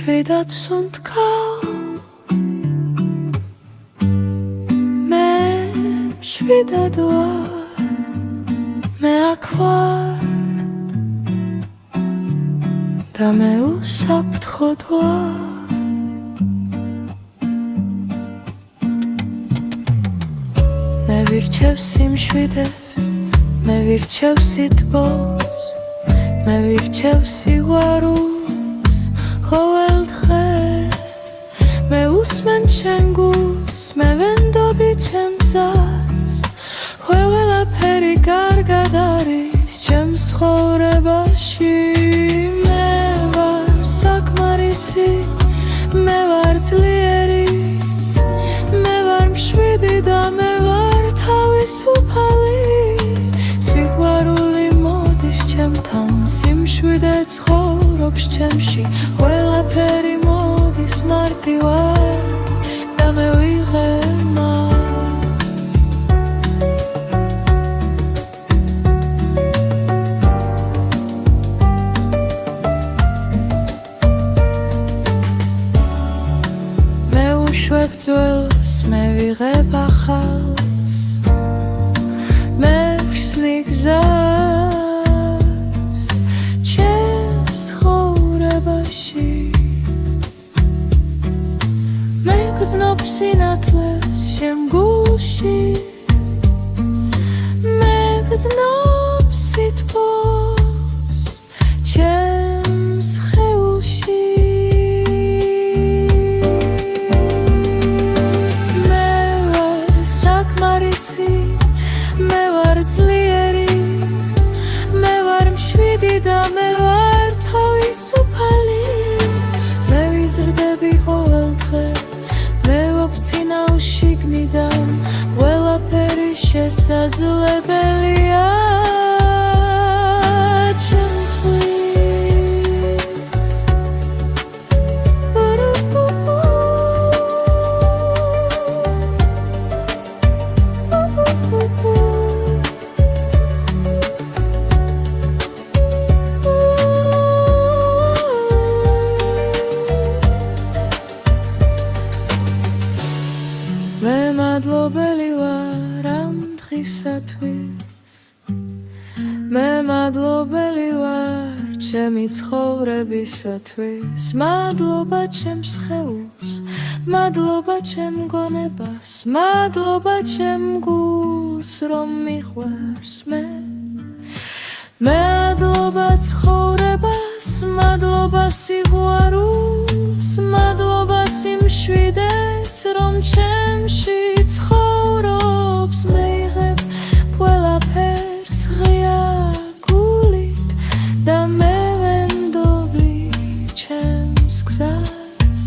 მშვიდად სუნთქავ მე მშვიდად ვარ მე აქ ვარ და მე უსაფრთხოდ ვარ მე ვირჩევ სიმშვიდეს მე ვირჩევ სითბოს მე ვირჩევ სიყვარულს ყოველ დღე მე უსმენ შენ გულს მე ვენდობი ჩემ გზას ყველაფერი კარგად არის ჩემ ცხოვრებაში მე ვარ საკმარისი მე ვარ ძლიერი მე ვარ მშვიდი და მე ვარ თავისუფალი სიყვარული მოდის ჩემთან სიმშვიდე ცხოვრობს ჩემში ყველაფერი მოდის მარტივად და მე ვიღებ მე უშვებ ძველს მე ვიღებ ახალს მე ვხსნი გზას ჩემს ცხოვრებაში მე გრძნობ სინათლეს შენ გულში მე გრძნობ სითბოს ჩემს ხეულში მე ვარ საკმარისი მე ვარ ძლიერი მე ვარ მშვიდი და მე ვარ თავისუფალი მე ვიზრდები ყოველ დღე მე ვაფრთხინავ შიგნიდან ყველაფერი შესაძლებელია ჩემთვის მე მადლობელი ვარ ამ დღისათვის მე მადლობელი ვარ ჩემი ცხოვრებისათვის მადლობა ჩემს ხეულს მადლობა ჩემ გონებას მადლობა ჩემ გულს რომ მიყვარს მე მადლობა ცხოვრებას მადლობა სიყვარულს მადლობა სიმშვიდეს რომ ჩემში ცხოვრობს მე ვიღებ ყველაფერს ღია გულით და მე ვენდობი ჩემს გზას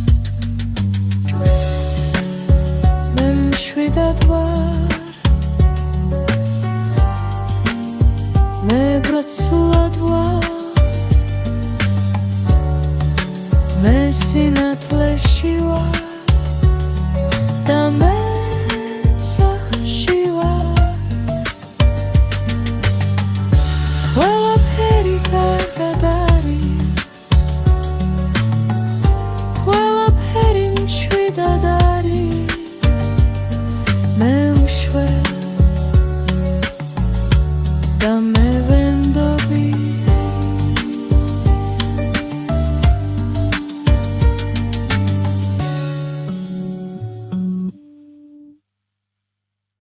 მე მშვიდად ვარ მე ბრაცულად ვარ მე სინათლეში ვარ და მე